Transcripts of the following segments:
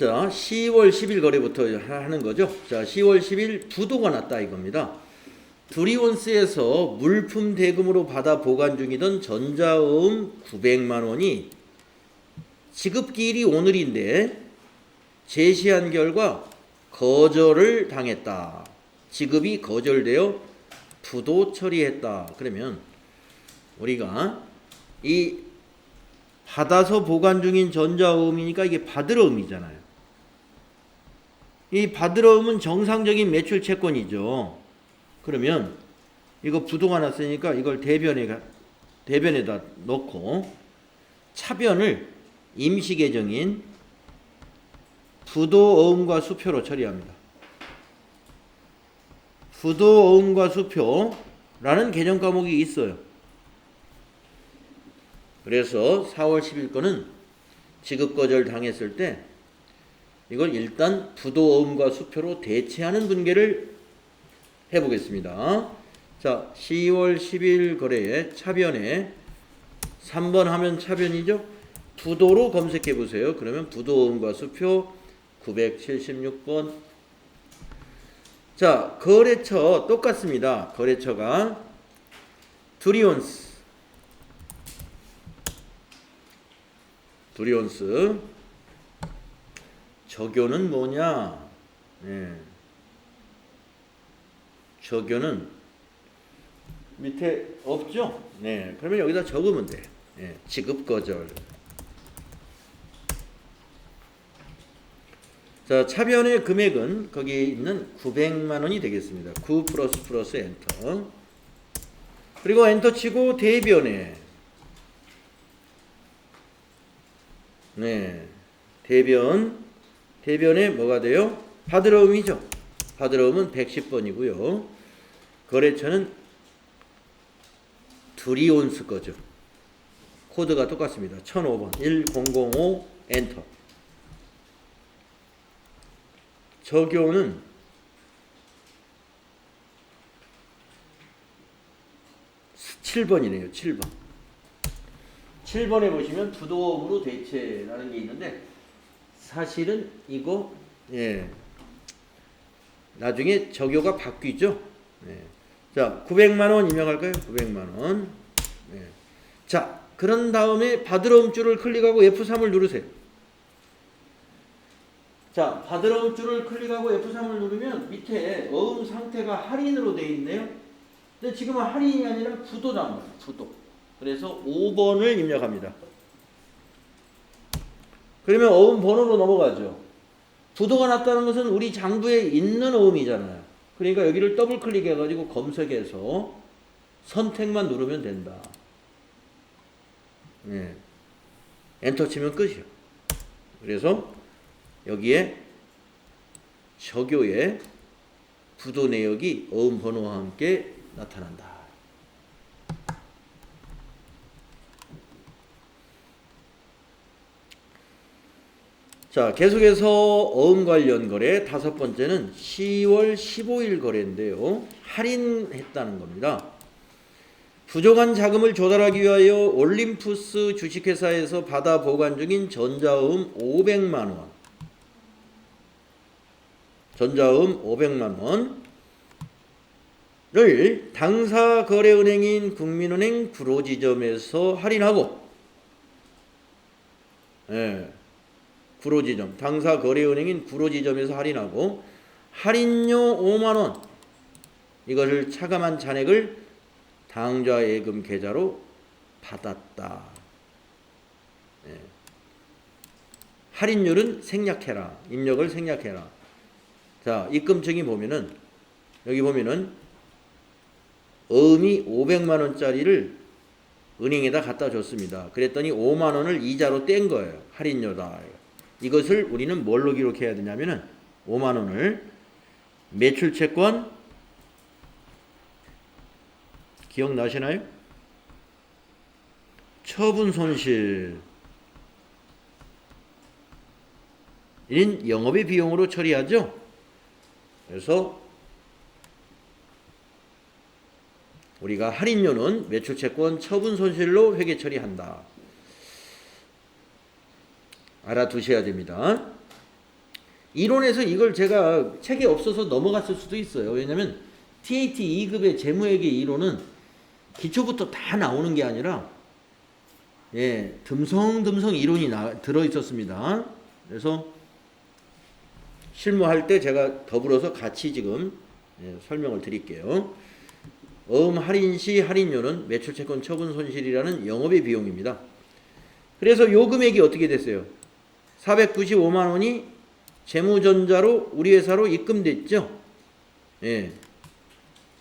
자, 10월 10일 거래부터 하는 거죠. 자, 10월 10일 부도가 났다 이겁니다. 두리온스에서 물품 대금으로 받아 보관 중이던 전자어음 900만 원이 지급기일이 오늘인데 제시한 결과 거절을 당했다. 지급이 거절되어 부도 처리했다. 그러면 우리가 이 받아서 보관 중인 전자어음이니까 이게 받으러음이잖아요. 이 받으러음은 정상적인 매출 채권이죠. 그러면 이거 부도가 났으니까 이걸 대변에다 넣고 차변을 임시 계정인 부도어음과 수표로 처리합니다. 부도어음과 수표라는 계정 과목이 있어요. 그래서 4월 10일 거는 지급 거절 당했을 때 이걸 일단 부도어음과 수표로 대체하는 분계를 해보겠습니다. 자, 10월 10일 거래에 차변에 3번 하면 차변이죠. 부도로 검색해 보세요. 그러면 부도어음과 수표 976번. 자, 거래처 똑같습니다. 거래처가 두리온스 적요는 뭐냐? 네. 적요는 밑에 없죠? 네. 그러면 여기다 적으면 돼. 네. 지급 거절. 자, 차변의 금액은 거기 있는 900만 원이 되겠습니다. 9 플러스 엔터. 그리고 엔터 치고 대변에 네. 대변에 뭐가 돼요? 받으러음이죠. 받으러음은 110번이고요. 거래처는 두리온스 거죠. 코드가 똑같습니다. 1005번 1005 엔터. 적요는 (7번이네요) 7번. 7번에 보시면 부도어음으로 대체라는 게 있는데 사실은 이거 나중에 적요가 바뀌죠. 자, 900만 원 입력할까요? 900만 원. 자, 그런 다음에 받으러음 줄을 클릭하고 F3을 누르세요. 자, 받으러음 줄을 클릭하고 F3을 누르면 밑에 어음 상태가 할인으로 되어 있네요. 근데 지금은 할인이 아니라 부도 나옵니다. 부도. 그래서 5번을 입력합니다. 그러면 어음 번호로 넘어가죠. 부도가 났다는 것은 우리 장부에 있는 어음이잖아요. 그러니까 여기를 더블 클릭해가지고 검색해서 선택만 누르면 된다. 엔터 치면 끝이요. 그래서 여기에 적요의 부도 내역이 어음 번호와 함께 나타난다. 자, 계속해서 어음 관련 거래 다섯 번째는 10월 15일 거래인데요. 할인했다는 겁니다. 부족한 자금을 조달하기 위하여 올림푸스 주식회사에서 받아 보관 중인 전자어음 500만 원. 전자어음 500만 원을 당사 거래은행인 국민은행 구로지점에서 할인하고 구로지점, 당사 거래은행인 구로지점에서 할인하고 할인료 5만 원 이것을 차감한 잔액을 당좌 예금 계좌로 받았다. 할인율은 생략해라. 입력을 생략해라. 자, 입금증이 보면은 여기 보면은 어음이 500만 원짜리를 은행에다 갖다 줬습니다. 그랬더니 5만 원을 이자로 뗀 거예요. 할인료다. 이것을 우리는 뭘로 기록해야 되냐면은 5만 원을 매출채권 기억나시나요? 처분손실 인 영업의 비용으로 처리하죠. 그래서 우리가 할인료는 매출채권 처분손실로 회계 처리한다. 알아두셔야 됩니다. 이론에서 이걸 제가 책에 없어서 넘어갔을 수도 있어요. 왜냐면 TAT 2급의 재무회계 이론은 기초부터 다 나오는 게 아니라 듬성듬성 이론이 들어 있었습니다. 그래서 실무할 때 제가 더불어서 같이 지금 설명을 드릴게요. 어음 할인 시 할인료는 매출채권 처분 손실이라는 영업의 비용입니다. 그래서 요 금액이 어떻게 됐어요? 495만 원이 재무전자로 우리 회사로 입금됐죠?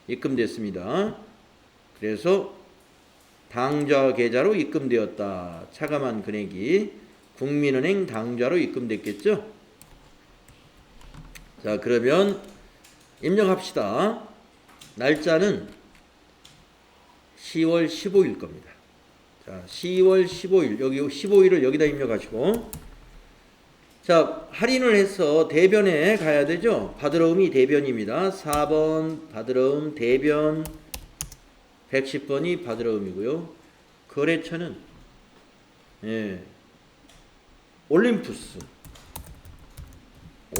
입금됐습니다. 그래서 당좌 계좌로 입금되었다. 차감한 금액이 국민은행 당좌로 입금됐겠죠? 자, 그러면 입력합시다. 날짜는 10월 15일 겁니다. 자, 10월 15일, 여기 15일을 여기다 입력하시고, 자, 할인을 해서 대변에 가야 되죠? 받으러음이 대변입니다. 4번 받으러음 대변, 110번이 받으러음이고요. 거래처는 올림푸스,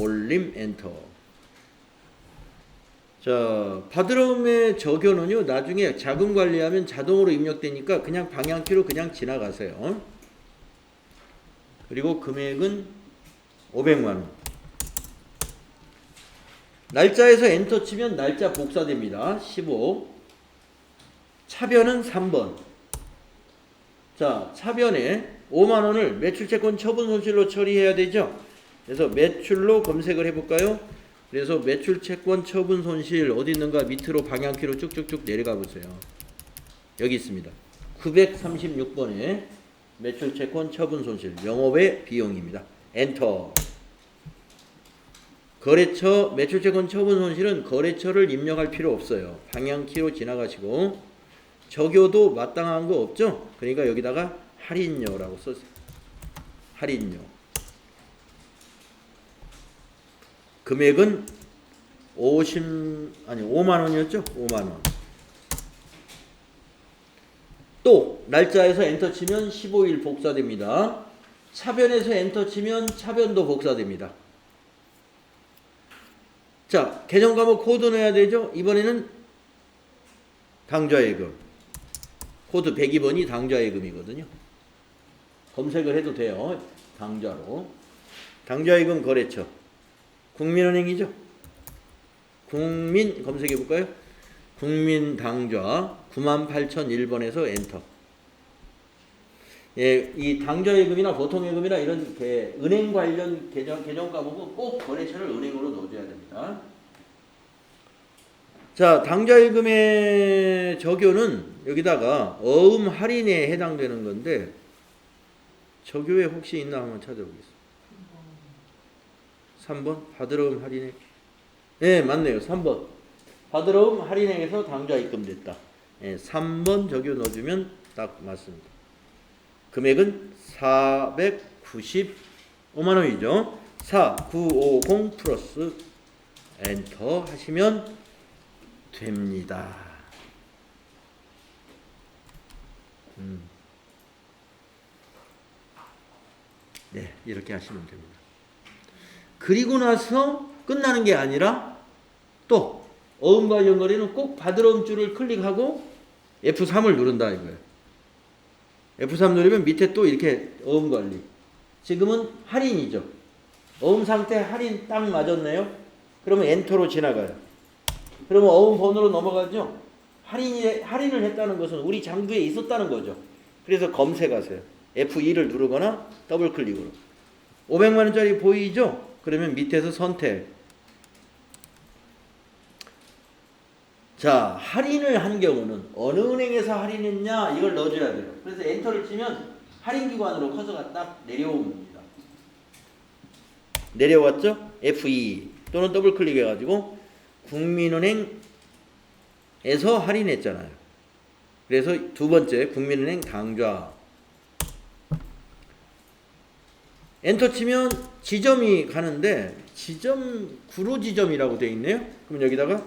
올림 엔터. 자, 받으러움의 적용은요, 나중에 자금 관리하면 자동으로 입력되니까 그냥 방향키로 그냥 지나가세요. 그리고 금액은 500만원. 날짜에서 엔터 치면 날짜 복사됩니다. 15. 차변은 3번. 자, 차변에 5만원을 매출채권 처분 손실로 처리해야 되죠. 그래서 매출로 검색을 해볼까요? 그래서 매출채권 처분 손실 어디 있는가 밑으로 방향키로 쭉쭉쭉 내려가 보세요. 여기 있습니다. 936번에 매출채권 처분 손실 영업의 비용입니다. 엔터. 거래처 매출채권 처분 손실은 거래처를 입력할 필요 없어요. 방향키로 지나가시고 적용도 마땅한 거 없죠? 그러니까 여기다가 할인료라고 써주세요. 할인료. 금액은 5만 원이었죠? 5만 원. 또 날짜에서 엔터 치면 15일 복사됩니다. 차변에서 엔터 치면 차변도 복사됩니다. 자, 계정 과목 코드 넣어야 되죠? 이번에는 당좌예금. 코드 102번이 당좌예금이거든요. 검색을 해도 돼요. 당좌로. 당좌예금 거래처. 국민은행이죠. 국민 검색해 볼까요? 국민당좌 98,001번에서 엔터. 이 당좌예금이나 보통예금이나 이런 은행 관련 계정 과목은 꼭 거래처를 은행으로 넣어줘야 됩니다. 자, 당좌예금의 적용은 여기다가 어음 할인에 해당되는 건데 적용에 혹시 있나 한번 찾아보겠습니다. 3번 받으러움 할인액. 네, 맞네요. 3번 받으러움 할인액에서 당좌 입금됐다. 3번 적용 넣어주면 딱 맞습니다. 금액은 495만원이죠. 4950 플러스 엔터 하시면 됩니다. 네, 이렇게 하시면 됩니다. 그리고 나서 끝나는 게 아니라 또 어음 관련 거래는 꼭 받으러움 줄을 클릭하고 F3을 누른다 이거예요. F3 누르면 밑에 또 이렇게 어음 관리. 지금은 할인이죠. 어음 상태 할인 딱 맞았네요. 그러면 엔터로 지나가요. 그러면 어음 번호로 넘어가죠. 할인을 했다는 것은 우리 장부에 있었다는 거죠. 그래서 검색하세요. F2를 누르거나 더블 클릭으로. 500만 원짜리 보이죠? 그러면 밑에서 선택. 자, 할인을 한 경우는 어느 은행에서 할인했냐 이걸 넣어줘야 돼요. 그래서 엔터를 치면 할인기관으로 커서가 딱 내려옵니다. 내려왔죠? F2 또는 더블 클릭해가지고 국민은행에서 할인했잖아요. 그래서 두 번째 국민은행 당좌. 엔터 치면 지점이 가는데 지점 구로 지점이라고 되어 있네요. 그럼 여기다가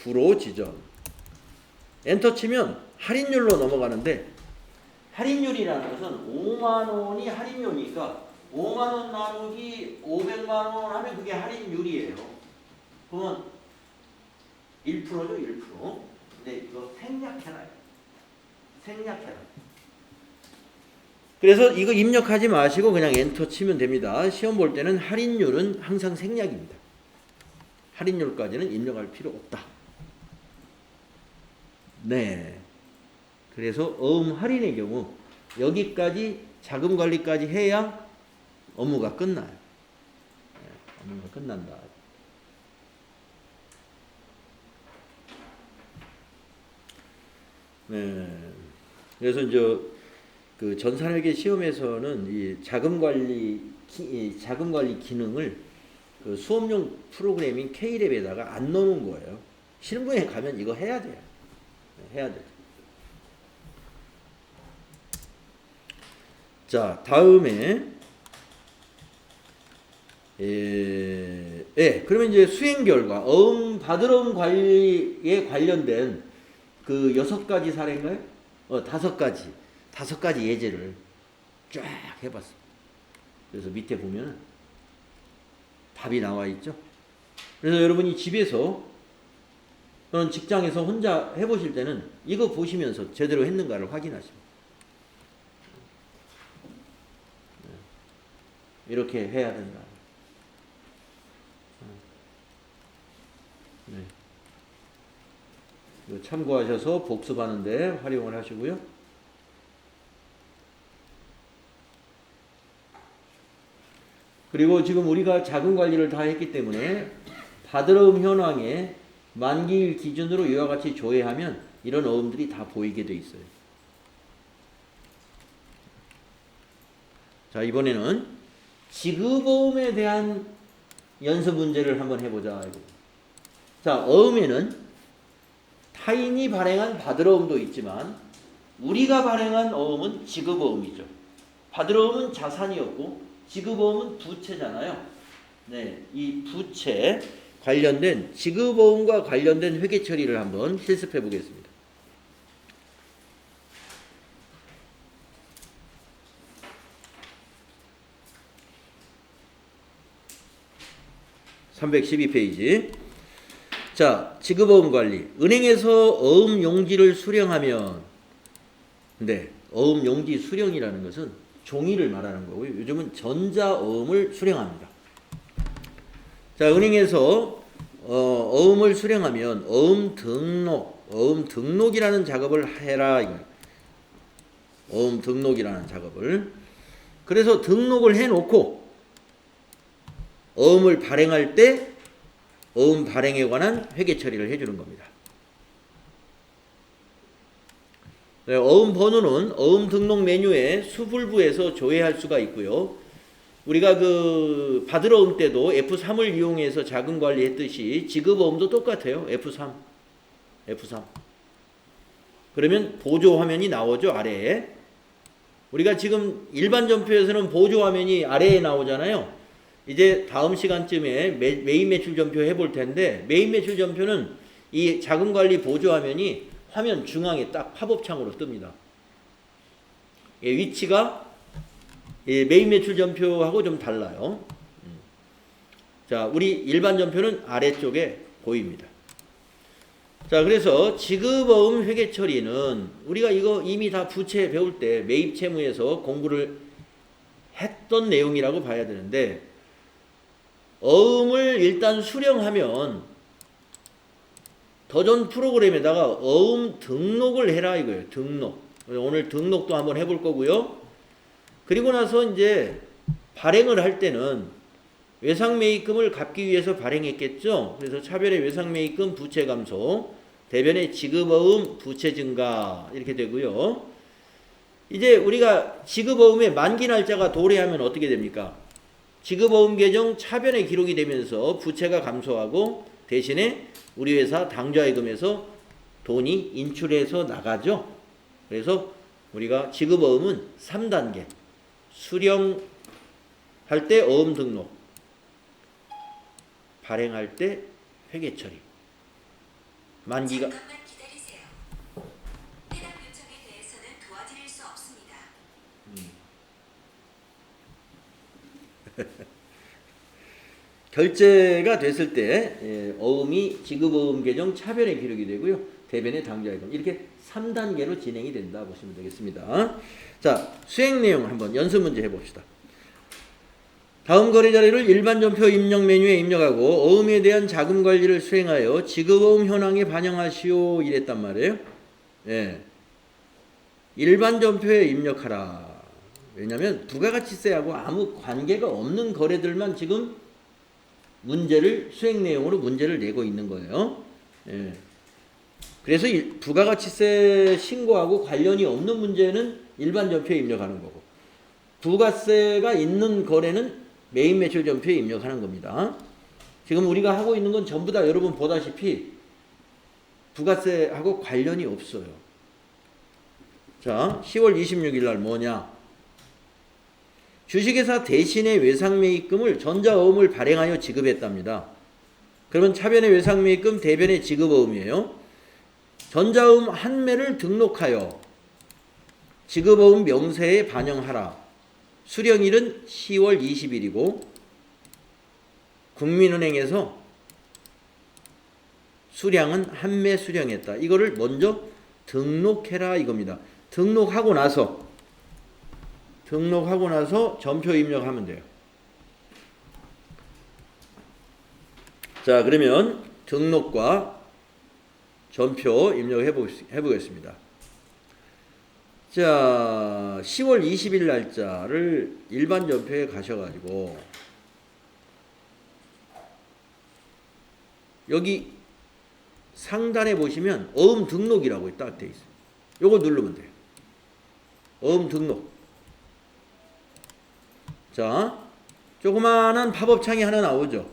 구로 지점. 엔터 치면 할인율로 넘어가는데 할인율이라는 것은 5만 원이 할인료니까 5만 원 나누기 500만 원 하면 그게 할인율이에요. 그러면 1%죠, 1%. 근데 이거 생략해놔요. 생략해놔요. 그래서 이거 입력하지 마시고 그냥 엔터 치면 됩니다. 시험 볼 때는 할인율은 항상 생략입니다. 할인율까지는 입력할 필요 없다. 네. 그래서 어음 할인의 경우 여기까지 자금 관리까지 해야 업무가 끝나요. 네, 업무가 끝난다. 네. 그래서 이제 그 전산회계 시험에서는 이 자금 관리 기능을 그 수업용 프로그램인 K랩에다가 안 넣는 거예요. 실무에 가면 이거 해야 돼요. 네, 해야 돼요. 자, 다음에 그러면 이제 수행 결과 받을 어음 관리에 관련된 그 6가지 사례인가요? 5가지 예제를 쫙 해봤어. 그래서 밑에 보면 답이 나와 있죠. 그래서 여러분이 집에서 또는 직장에서 혼자 해보실 때는 이거 보시면서 제대로 했는가를 확인하십니다. 이렇게 해야 된다. 네. 이거 참고하셔서 복습하는데 활용을 하시고요. 그리고 지금 우리가 자금 관리를 다 했기 때문에 받을 어음 현황에 만기일 기준으로 이와 같이 조회하면 이런 어음들이 다 보이게 돼 있어요. 자, 이번에는 지급어음에 대한 연습 문제를 한번 해보자. 자, 어음에는 타인이 발행한 받을 어음도 있지만 우리가 발행한 어음은 지급어음이죠. 받을 어음은 자산이었고 지급어음은 부채잖아요. 네, 이 부채 관련된 지급어음과 관련된 회계 처리를 한번 실습해 보겠습니다. 312페이지. 자, 지급어음 관리. 은행에서 어음 용지를 수령하면, 네, 어음 용지 수령이라는 것은 종이를 말하는 거고요. 요즘은 전자어음을 수령합니다. 자, 은행에서 어음을 수령하면 어음 등록이라는 작업을 해라. 어음 등록이라는 작업을. 그래서 등록을 해놓고 어음을 발행할 때 어음 발행에 관한 회계 처리를 해주는 겁니다. 어음 번호는 어음 등록 메뉴에 수불부에서 조회할 수가 있고요. 우리가 그 받을 어음 때도 F3을 이용해서 자금 관리했듯이 지급 어음도 똑같아요. F3. 그러면 보조 화면이 나오죠, 아래에. 우리가 지금 일반 전표에서는 보조 화면이 아래에 나오잖아요. 이제 다음 시간쯤에 메인 매출 전표 해볼 텐데, 메인 매출 전표는 이 자금 관리 보조 화면이 화면 중앙에 딱 팝업창으로 뜹니다. 위치가 메인 매출 전표하고 좀 달라요. 자, 우리 일반 전표는 아래쪽에 보입니다. 자, 그래서 지급어음 회계 처리는 우리가 이거 이미 다 부채 배울 때 매입 채무에서 공부를 했던 내용이라고 봐야 되는데, 어음을 일단 수령하면 더전 프로그램에다가 어음 등록을 해라 이거예요. 등록. 오늘 등록도 한번 해볼 거고요. 그리고 나서 이제 발행을 할 때는 외상매입금을 갚기 위해서 발행했겠죠. 그래서 차별의 외상매입금 부채 감소, 대변의 지급어음 부채 증가 이렇게 되고요. 이제 우리가 지급어음의 만기 날짜가 도래하면 어떻게 됩니까? 지급어음 계정 차변에 기록이 되면서 부채가 감소하고 대신에 우리 회사 당좌예금에서 돈이 인출해서 나가죠. 그래서 우리가 지급어음은 3단계. 수령할 때 어음 등록, 발행할 때 회계 처리. 만기가 잠깐만 기다리세요. 해당 요청에 대해서는 도와드릴 수 없습니다. 결제가 됐을 때 어음이 지급어음 계정 차변에 기록이 되고요. 대변에 당좌예금 이렇게 3단계로 진행이 된다 보시면 되겠습니다. 자, 수행 내용 한번 연습 문제 해봅시다. 다음 거래 자료를 일반 전표 입력 메뉴에 입력하고 어음에 대한 자금 관리를 수행하여 지급어음 현황에 반영하시오 이랬단 말이에요. 예. 일반 전표에 입력하라. 왜냐하면 부가가치세하고 아무 관계가 없는 거래들만 지금 문제를 수행 내용으로 문제를 내고 있는 거예요. 예. 그래서 부가가치세 신고하고 관련이 없는 문제는 일반 전표에 입력하는 거고 부가세가 있는 거래는 메인 매출 전표에 입력하는 겁니다. 지금 우리가 하고 있는 건 전부 다 여러분 보다시피 부가세하고 관련이 없어요. 자, 10월 26일 날 뭐냐? 주식회사 대신의 외상매입금을 전자어음을 발행하여 지급했답니다. 그러면 차변의 외상매입금, 대변의 지급어음이에요. 전자어음 한 매를 등록하여 지급어음 명세에 반영하라. 수령일은 10월 20일이고 국민은행에서 수량은 한 매 수령했다. 이거를 먼저 등록해라 이겁니다. 등록하고 나서 전표 입력하면 돼요. 자, 그러면 등록과 전표 입력해 보겠습니다. 자, 10월 20일 날짜를 일반 전표에 가셔가지고 여기 상단에 보시면 어음 등록이라고 딱 돼 있어요. 요거 누르면 돼요. 어음 등록. 자, 조그마한 팝업 창이 하나 나오죠.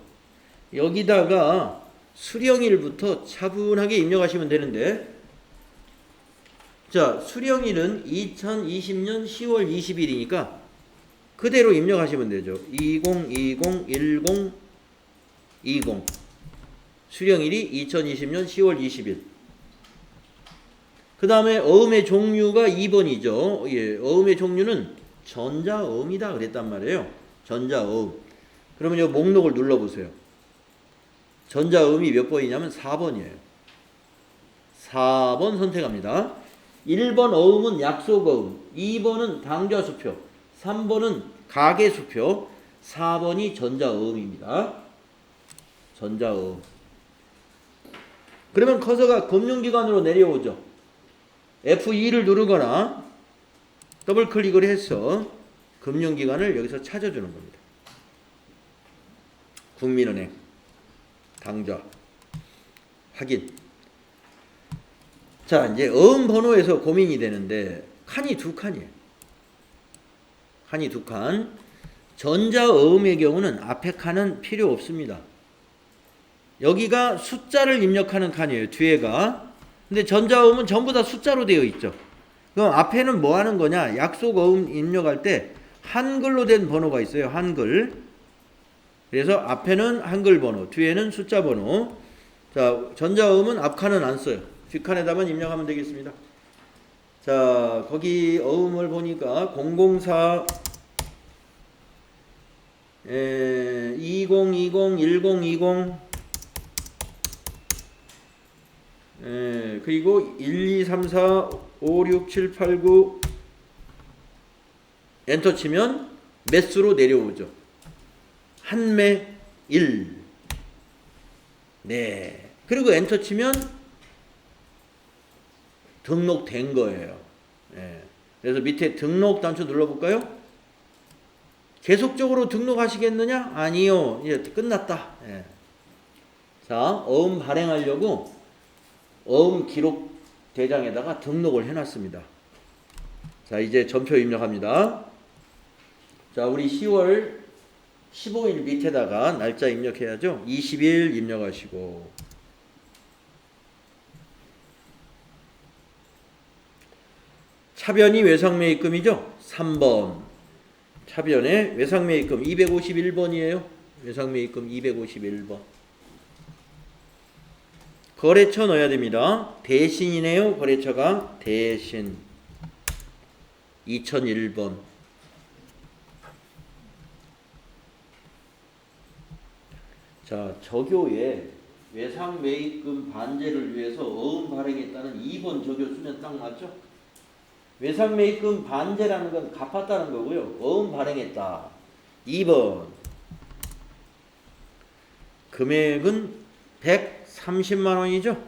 여기다가 수령일부터 차분하게 입력하시면 되는데, 자, 수령일은 2020년 10월 20일이니까 그대로 입력하시면 되죠. 20201020 수령일이 2020년 10월 20일. 그 다음에 어음의 종류가 2번이죠. 예, 어음의 종류는 전자어음이다 그랬단 말이에요. 전자어음. 그러면 이 목록을 눌러보세요. 전자어음이 몇 번이냐면 4번이에요. 4번 선택합니다. 1번 어음은 약속어음, 2번은 당좌수표, 3번은 가계수표, 4번이 전자어음입니다. 전자어음. 그러면 커서가 금융기관으로 내려오죠. F2를 누르거나 더블 클릭을 해서 금융기관을 여기서 찾아주는 겁니다. 국민은행, 당좌, 확인. 자, 이제 어음 번호에서 고민이 되는데 칸이 두 칸이에요. 칸이 두 칸. 전자어음의 경우는 앞에 칸은 필요 없습니다. 여기가 숫자를 입력하는 칸이에요. 뒤에가. 근데 전자어음은 전부 다 숫자로 되어 있죠. 그럼 앞에는 뭐 하는 거냐? 약속어음 입력할 때 한글로 된 번호가 있어요. 한글. 그래서 앞에는 한글 번호, 뒤에는 숫자 번호. 자, 전자어음은 앞칸은 안 써요. 뒷칸에다만 입력하면 되겠습니다. 자, 거기 어음을 보니까 004 2020 1020 그리고 1234 56789 엔터 치면 매수로 내려오죠. 한 매 1. 네. 그리고 엔터 치면 등록된 거예요. 네. 그래서 밑에 등록 단추 눌러볼까요? 계속적으로 등록하시겠느냐? 아니요. 이제 끝났다. 네. 자, 어음 발행하려고 어음 기록 대장에다가 등록을 해놨습니다. 자, 이제 전표 입력합니다. 자, 우리 10월 15일 밑에다가 날짜 입력해야죠. 20일 입력하시고 차변이 외상매입금이죠. 3번 차변의 외상매입금 251번이에요. 외상매입금 251번. 거래처 넣어야 됩니다. 대신이네요. 거래처가 대신 2001번. 자, 저교에 외상 매입금 반제를 위해서 어음 발행했다는 2번 저교 쓰면 딱 맞죠? 외상 매입금 반제라는 건 갚았다는 거고요. 어음 발행했다. 2번 금액은 130만 원이죠.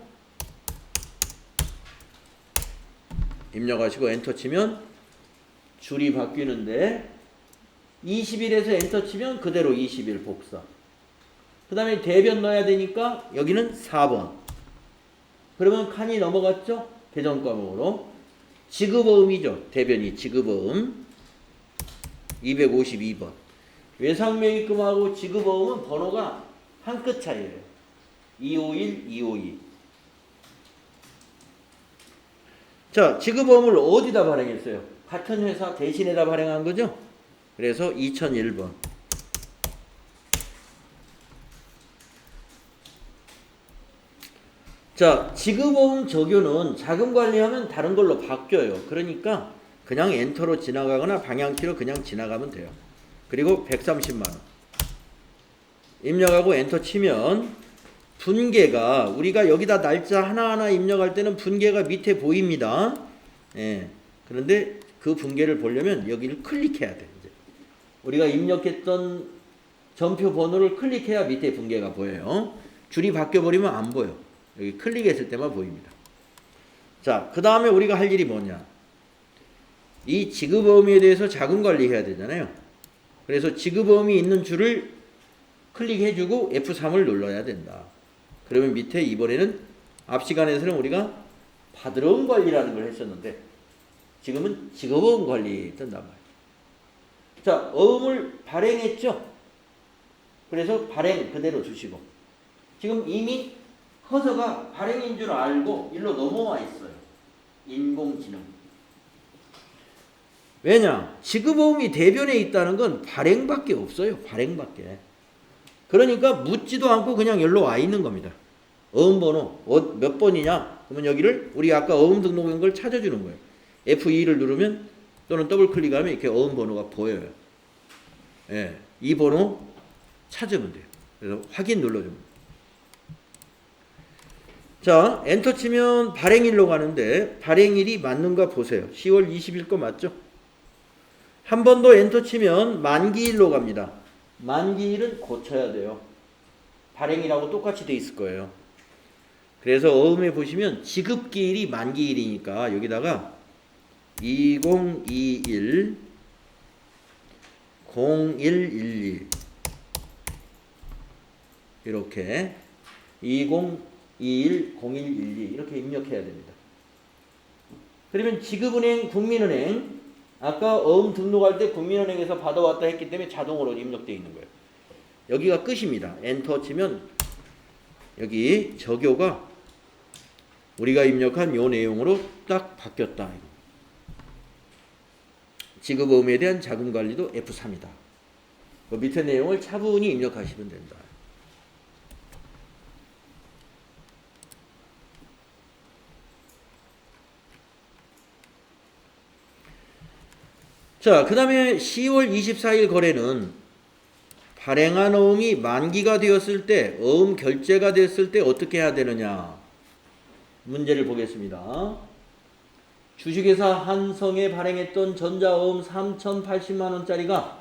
입력하시고 엔터 치면 줄이 바뀌는데 20일에서 엔터 치면 그대로 20일 복사. 그 다음에 대변 넣어야 되니까 여기는 4번. 그러면 칸이 넘어갔죠? 계정 과목으로. 지급어음이죠. 대변이 지급어음. 252번. 외상매입금하고 지급어음은 번호가 한 끗 차이예요. 251, 252. 자, 지급어음을 어디다 발행했어요? 같은 회사 대신에다 발행한 거죠? 그래서 2001번. 자, 지급어음 적용은 자금 관리하면 다른 걸로 바뀌어요. 그러니까 그냥 엔터로 지나가거나 방향키로 그냥 지나가면 돼요. 그리고 130만 원. 입력하고 엔터 치면 분계가 우리가 여기다 날짜 하나하나 입력할 때는 분계가 밑에 보입니다. 예. 그런데 그 분계를 보려면 여기를 클릭해야 돼. 이제. 우리가 입력했던 전표 번호를 클릭해야 밑에 분계가 보여요. 줄이 바뀌어 버리면 안 보여. 여기 클릭했을 때만 보입니다. 자, 그 다음에 우리가 할 일이 뭐냐? 이 지급어음에 대해서 자금 관리해야 되잖아요. 그래서 지급어음이 있는 줄을 클릭해주고 F3을 눌러야 된다. 그러면 밑에 이번에는 앞 시간에서는 우리가 받으러온 관리라는 걸 했었는데 지금은 지급어음 관리 뜬단 말이에요. 자, 어음을 발행했죠? 그래서 발행 그대로 두시고 지금 이미 커서가 발행인 줄 알고 일로 넘어와 있어요. 인공지능. 왜냐? 지급어음이 대변에 있다는 건 발행밖에 없어요. 발행밖에. 그러니까 묻지도 않고 그냥 여기로 와 있는 겁니다. 어음번호 몇 번이냐? 그러면 여기를 우리 아까 어음 등록인 걸 찾아주는 거예요. F2를 누르면 또는 더블 클릭하면 이렇게 어음번호가 보여요. 예, 이 번호 찾으면 돼요. 그래서 확인 눌러줍니다. 자, 엔터 치면 발행일로 가는데 발행일이 맞는가 보세요. 10월 20일 거 맞죠? 한 번 더 엔터 치면 만기일로 갑니다. 만기일은 고쳐야 돼요. 발행일하고 똑같이 돼 있을 거예요. 그래서 어음에 보시면 지급기일이 만기일이니까 여기다가 2021 0112 이렇게 2021 0112 이렇게 입력해야 됩니다. 그러면 지급은행, 국민은행 아까 어음 등록할 때 국민은행에서 받아왔다 했기 때문에 자동으로 입력되어 있는 거예요. 여기가 끝입니다. 엔터 치면 여기 저교가 우리가 입력한 요 내용으로 딱 바뀌었다. 지급어음에 대한 자금관리도 F3이다. 그 밑에 내용을 차분히 입력하시면 된다. 자, 그 다음에 10월 24일 거래는 발행한 어음이 만기가 되었을 때, 어음 결제가 됐을 때 어떻게 해야 되느냐. 문제를 보겠습니다. 주식회사 한성에 발행했던 전자어음 3,080만원짜리가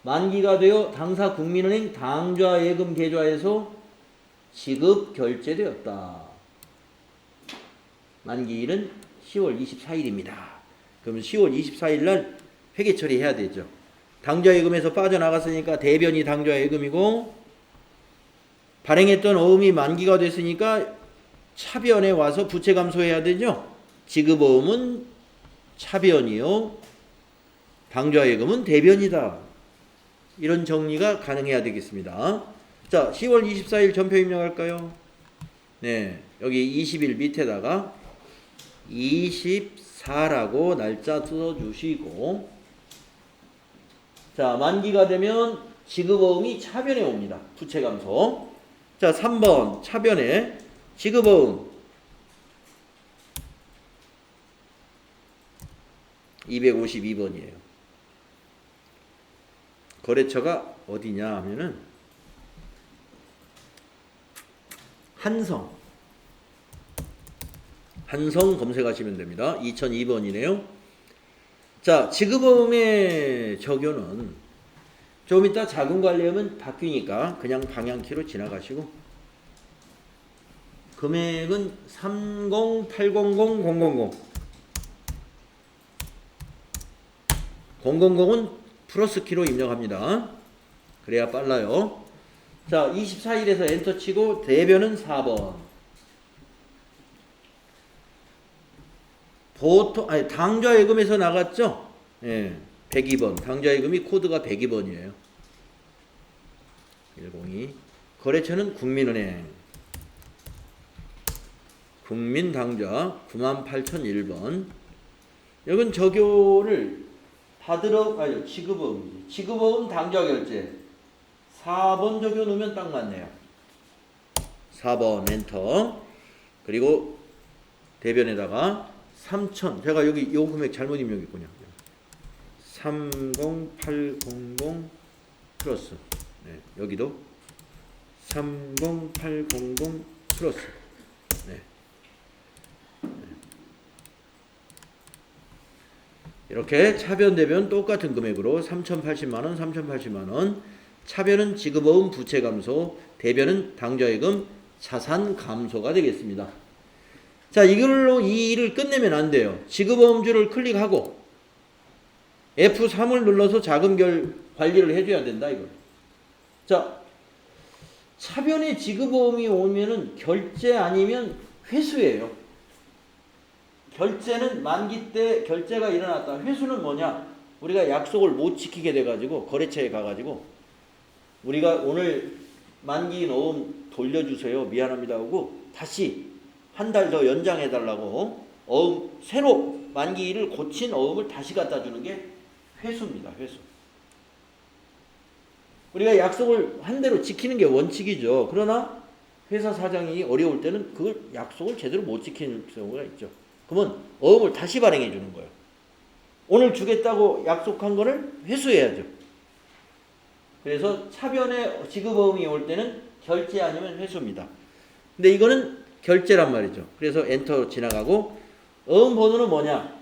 만기가 되어 당사 국민은행 당좌예금 계좌에서 지급 결제되었다. 만기일은 10월 24일입니다. 그러면 10월 24일 날 회계 처리해야 되죠. 당좌예금에서 빠져나갔으니까 대변이 당좌예금이고 발행했던 어음이 만기가 됐으니까 차변에 와서 부채 감소해야 되죠. 지급어음은 차변이요. 당좌예금은 대변이다. 이런 정리가 가능해야 되겠습니다. 자, 10월 24일 전표 입력할까요? 네, 여기 20일 밑에다가 24라고 날짜 써주시고 자, 만기가 되면 지급어음이 차변에 옵니다. 부채 감소. 자, 3번 차변에 지급어음 252번이에요. 거래처가 어디냐 하면은 한성 검색하시면 됩니다. 2002번이네요. 자, 지급보험의 적용은 좀 이따 자금관리하면 바뀌니까 그냥 방향키로 지나가시고, 금액은 30800 000은 플러스 키로 입력합니다. 그래야 빨라요. 자, 24일에서 엔터 치고 대변은 4번. 보통 당좌예금에서 나갔죠? 예. 102번. 당좌예금이 코드가 102번이에요. 102. 거래처는 국민은행. 국민당좌 98,001번. 여긴 적용을 받으러 지급보험이지. 지급보험 당좌결제 4번 적용 넣으면 딱 맞네요. 4번 엔터. 그리고 대변에다가 3,000. 제가 여기 요 금액 잘못 입력했군요. 30800 플러스. 네, 여기도 30800 플러스. 네. 이렇게 차변 대변 똑같은 금액으로 3,080만원 3,080만원. 차변은 지급보험 부채 감소, 대변은 당좌예금 자산 감소가 되겠습니다. 자, 이걸로 이 일을 끝내면 안 돼요. 지급보험주를 클릭하고 F3을 눌러서 자금 관리를 해줘야 된다, 이거. 자, 차변에 지급보험이 오면은 결제 아니면 회수예요. 결제는 만기 때 결제가 일어났다. 회수는 뭐냐? 우리가 약속을 못 지키게 돼가지고 거래처에 가가지고 우리가 오늘 만기 어음 돌려주세요. 미안합니다 하고 다시 한 달 더 연장해달라고 어음 새로 만기를 고친 어음을 다시 갖다 주는 게 회수입니다. 회수. 우리가 약속을 한 대로 지키는 게 원칙이죠. 그러나 회사 사장이 어려울 때는 그 약속을 제대로 못 지키는 경우가 있죠. 그러면 어음을 다시 발행해 주는 거예요. 오늘 주겠다고 약속한 거를 회수해야죠. 그래서 차변에 지급어음이 올 때는 결제 아니면 회수입니다. 근데 이거는 결제란 말이죠. 그래서 엔터 지나가고, 어음 번호는 뭐냐?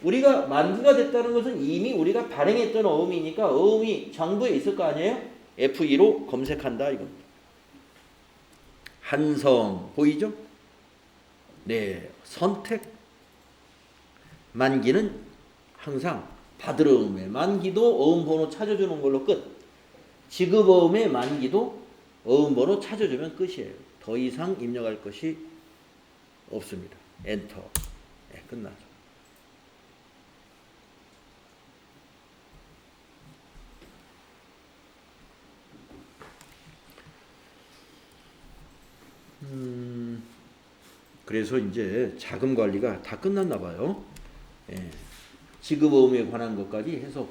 우리가 만기가 됐다는 것은 이미 우리가 발행했던 어음이니까 어음이 정부에 있을 거 아니에요? F2로 검색한다 이겁니다. 한성 보이죠? 네, 선택. 만기는 항상 받을 어음의 만기도 어음 번호 찾아주는 걸로 끝. 지급 어음의 만기도 어음 번호 찾아주면 끝이에요. 더 이상 입력할 것이 없습니다. 엔터. 네, 끝나죠. 그래서 이제 자금 관리가 다 끝났나 봐요. 예. 지급어음에 관한 것까지 해서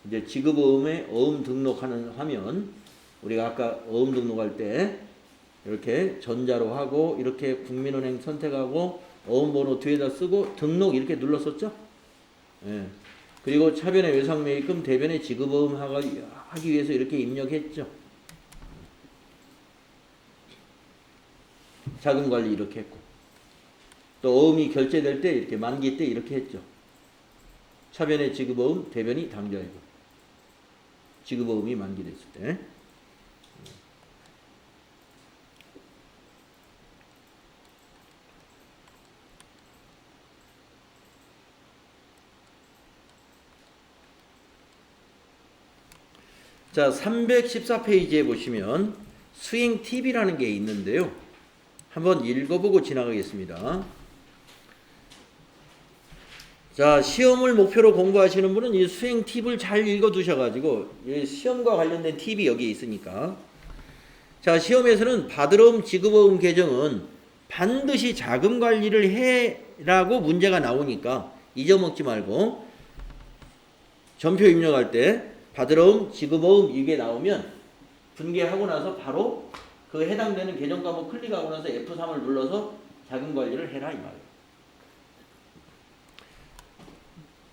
이제 지급어음에 어음 등록하는 화면, 우리가 아까 어음 등록할 때 이렇게 전자로 하고 이렇게 국민은행 선택하고 어음 번호 뒤에다 쓰고 등록 이렇게 눌렀었죠. 예. 그리고 차변의 외상매입금, 대변의 지급어음 하기 위해서 이렇게 입력했죠. 자금관리 이렇게 했고, 또 어음이 결제될 때 이렇게 만기 때 이렇게 했죠. 차변의 지급어음, 대변이 당좌예금. 지급어음이 만기됐을 때. 자, 314페이지에 보시면 수행 팁이라는 게 있는데요. 한번 읽어보고 지나가겠습니다. 자, 시험을 목표로 공부하시는 분은 이 수행 팁을 잘 읽어두셔가지고, 시험과 관련된 팁이 여기 있으니까. 자, 시험에서는 받으러옴 지급어음 계정은 반드시 자금 관리를 해라고 문제가 나오니까 잊어먹지 말고, 전표 입력할 때 받으러옴 지급어음 이게 나오면 분개하고 나서 바로 그 해당되는 계정 과목 클릭하고 나서 F3을 눌러서 자금 관리를 해라 이 말이에요.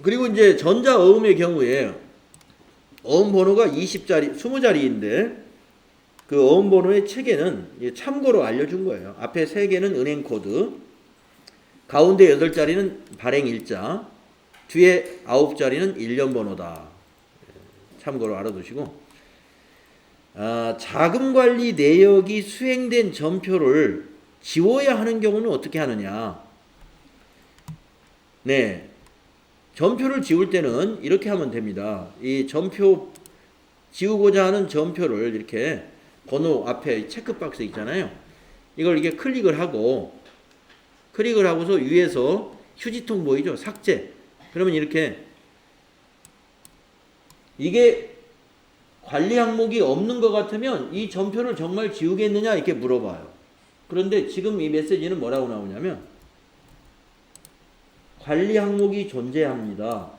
그리고 이제 전자어음의 경우에 어음 번호가 20자리, 20자리인데 그 어음번호의 체계는 참고로 알려준 거예요. 앞에 3개는 은행 코드, 가운데 8자리는 발행 일자, 뒤에 9자리는 1년 번호다. 참고로 알아두시고, 자금 관리 내역이 수행된 전표를 지워야 하는 경우는 어떻게 하느냐? 네, 전표를 지울 때는 이렇게 하면 됩니다. 이 전표 지우고자 하는 전표를 이렇게 번호 앞에 체크박스 있잖아요. 이걸 이렇게 클릭을 하고서 위에서 휴지통 보이죠? 삭제. 그러면 이렇게 이게 관리 항목이 없는 것 같으면 이 전표를 정말 지우겠느냐 이렇게 물어봐요. 그런데 지금 이 메시지는 뭐라고 나오냐면 관리 항목이 존재합니다.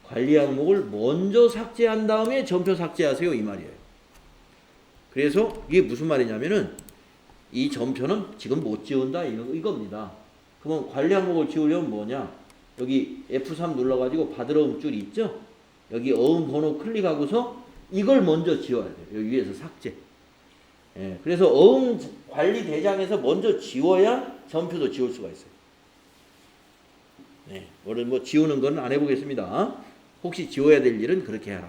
관리 항목을 먼저 삭제한 다음에 전표 삭제하세요 이 말이에요. 그래서 이게 무슨 말이냐면은 이 전표는 지금 못 지운다 이겁니다. 그러면 관리 항목을 지우려면 뭐냐? 여기 F3 눌러가지고 받으러움 줄이 있죠? 여기 어음 번호 클릭하고서 이걸 먼저 지워야 돼요. 여기 위에서 삭제. 예, 그래서 어음 관리 대장에서 먼저 지워야 전표도 지울 수가 있어요. 네, 오늘 뭐 지우는 건 안 해보겠습니다. 혹시 지워야 될 일은 그렇게 해라.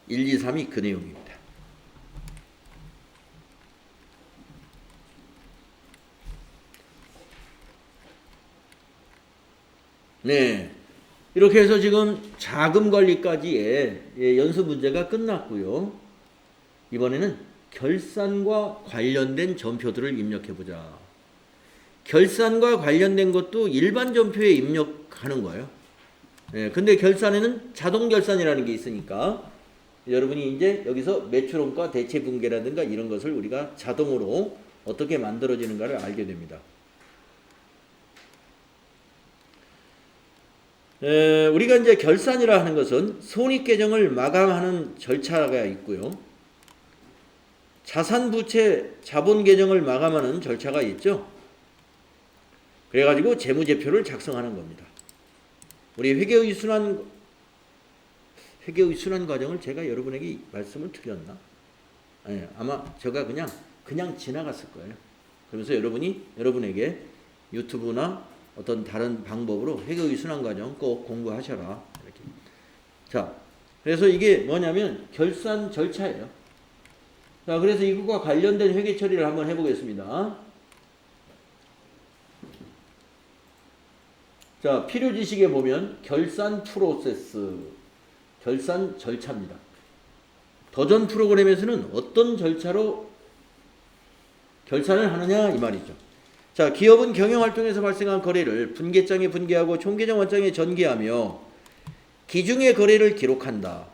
(1, 2, 3이) 그 내용입니다. 네, 이렇게 해서 지금 자금 관리까지의 연습 문제가 끝났고요. 이번에는 결산과 관련된 전표들을 입력해보자. 결산과 관련된 것도 일반 전표에 입력하는 거예요. 네, 근데 결산에는 자동 결산이라는 게 있으니까 여러분이 이제 여기서 매출원가 대체 분계라든가 이런 것을 우리가 자동으로 어떻게 만들어지는가를 알게 됩니다. 우리가 이제 결산이라 하는 것은 손익계정을 마감하는 절차가 있고요. 자산부채 자본계정을 마감하는 절차가 있죠. 그래가지고 재무제표를 작성하는 겁니다. 우리 회계의 순환 과정을 제가 여러분에게 말씀을 드렸나? 네, 아마 제가 그냥 지나갔을 거예요. 그러면서 여러분에게 유튜브나 어떤 다른 방법으로 회계의 순환 과정 꼭 공부하셔라. 이렇게. 자, 그래서 이게 뭐냐면 결산 절차예요. 자, 그래서 이것과 관련된 회계 처리를 한번 해보겠습니다. 자, 필요 지식에 보면 결산 프로세스, 결산 절차입니다. 더전 프로그램에서는 어떤 절차로 결산을 하느냐 이 말이죠. 자, 기업은 경영활동에서 발생한 거래를 분계장에 분계하고 총계정 원장에 전개하며 기중의 거래를 기록한다.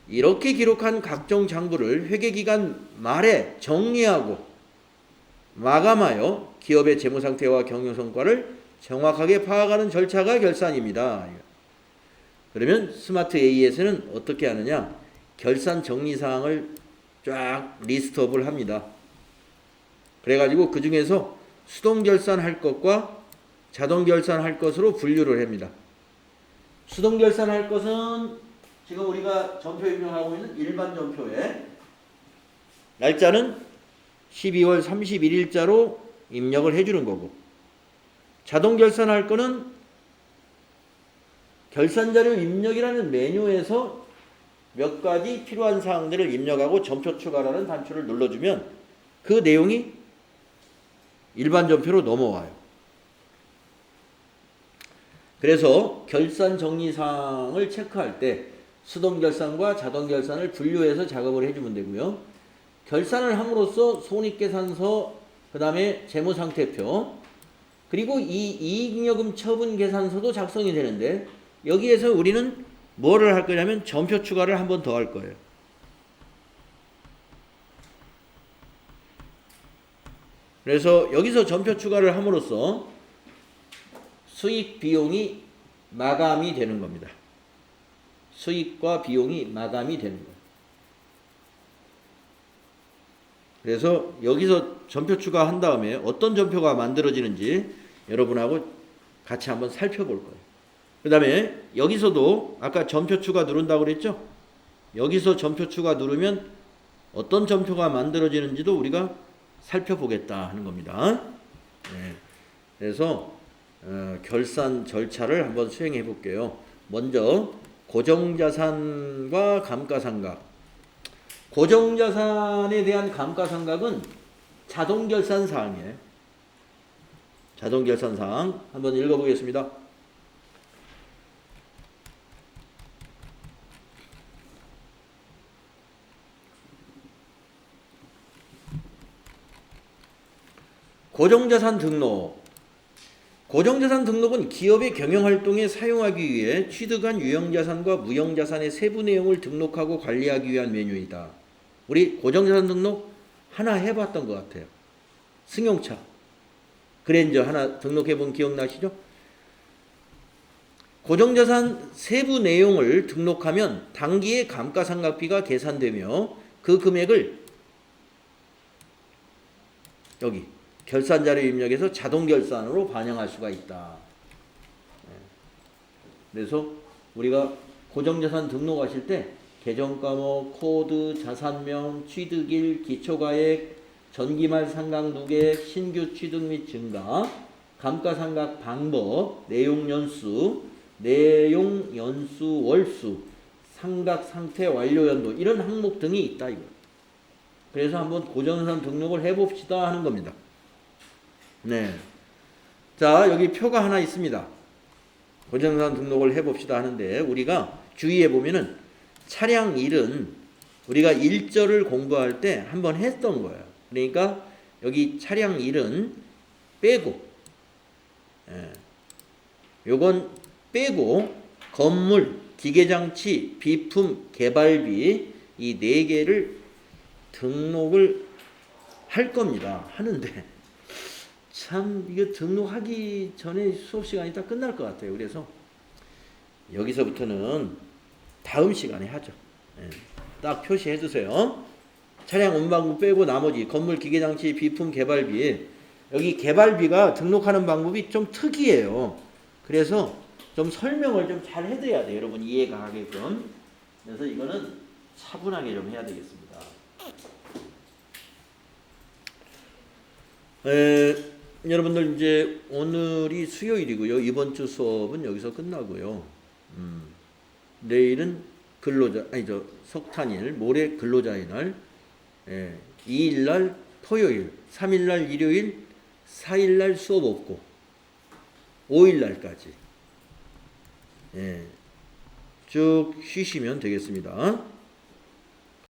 이렇게 기록한 각종 장부를 회계기간 말에 정리하고 마감하여 기업의 재무상태와 경영성과를 정확하게 파악하는 절차가 결산입니다. 그러면 스마트 AE에서는 어떻게 하느냐? 결산 정리사항을 쫙 리스트업을 합니다. 그래가지고 그 중에서 수동 결산할 것과 자동 결산할 것으로 분류를 합니다. 수동 결산할 것은 지금 우리가 전표 입력하고 있는 일반 전표에 날짜는 12월 31일자로 입력을 해주는 거고, 자동 결산할 거는 결산자료 입력이라는 메뉴에서 몇 가지 필요한 사항들을 입력하고 전표 추가라는 단추를 눌러주면 그 내용이 일반 전표로 넘어와요. 그래서 결산 정리사항을 체크할 때 수동 결산과 자동 결산을 분류해서 작업을 해주면 되고요. 결산을 함으로써 손익계산서, 그 다음에 재무상태표, 그리고 이 이익잉여금 처분 계산서도 작성이 되는데 여기에서 우리는 뭐를 할 거냐면 전표 추가를 한 번 더 할 거예요. 그래서 여기서 전표 추가를 함으로써 수익 비용이 마감이 되는 겁니다. 수익과 비용이 마감이 되는 거예요. 그래서 여기서 전표 추가한 다음에 어떤 전표가 만들어지는지 여러분하고 같이 한번 살펴볼 거예요. 그 다음에 여기서도 아까 점표 추가 누른다고 그랬죠? 여기서 점표 추가 누르면 어떤 점표가 만들어지는지도 우리가 살펴보겠다 하는 겁니다. 네. 그래서 결산 절차를 한번 수행해 볼게요. 먼저 고정자산과 감가상각. 고정자산에 대한 감가상각은 자동결산 사항이에요. 자동결산 사항 한번 읽어보겠습니다. 고정자산 등록. 고정자산 등록은 기업의 경영활동에 사용하기 위해 취득한 유형자산과 무형자산의 세부 내용을 등록하고 관리하기 위한 메뉴이다. 우리 고정자산 등록 하나 해봤던 것 같아요. 승용차 그랜저 하나 등록해본 기억나시죠? 고정자산 세부 내용을 등록하면 당기의 감가상각비가 계산되며 그 금액을 여기 결산자료 입력해서 자동결산으로 반영할 수가 있다. 그래서 우리가 고정자산 등록하실 때 계정과목, 코드, 자산명, 취득일, 기초가액, 전기말 상각 누계액, 신규 취득 및 증가, 감가상각 방법, 내용연수, 월수, 상각 상태 완료 연도 이런 항목 등이 있다 이거. 그래서 한번 고정자산 등록을 해봅시다 하는 겁니다. 네. 자, 여기 표가 하나 있습니다. 고정자산 등록을 해봅시다 하는데 우리가 주의해 보면은 차량 1은 우리가 1절을 공부할 때 한번 했던 거예요. 그러니까 여기 차량 1은 빼고, 요건 빼고 건물, 기계장치, 비품, 개발비 이 4개를 등록을 할 겁니다. 하는데 참 이거 등록하기 전에 수업 시간이 다 끝날 것 같아요. 그래서 여기서부터는 다음 시간에 하죠. 딱 표시해 주세요. 차량 운반부 빼고 나머지 건물, 기계장치, 비품, 개발비. 여기 개발비가 등록하는 방법이 좀 특이해요. 그래서 좀 설명을 좀 잘 해드려야 돼요. 여러분 이해가 가게끔. 그래서 이거는 차분하게 좀 해야 되겠습니다. 여러분들 이제 오늘이 수요일이고요. 이번 주 수업은 여기서 끝나고요. 내일은 석탄일, 모레 근로자의 날, 2일날 토요일, 3일날 일요일, 4일날 수업 없고 5일날까지 쭉 쉬시면 되겠습니다.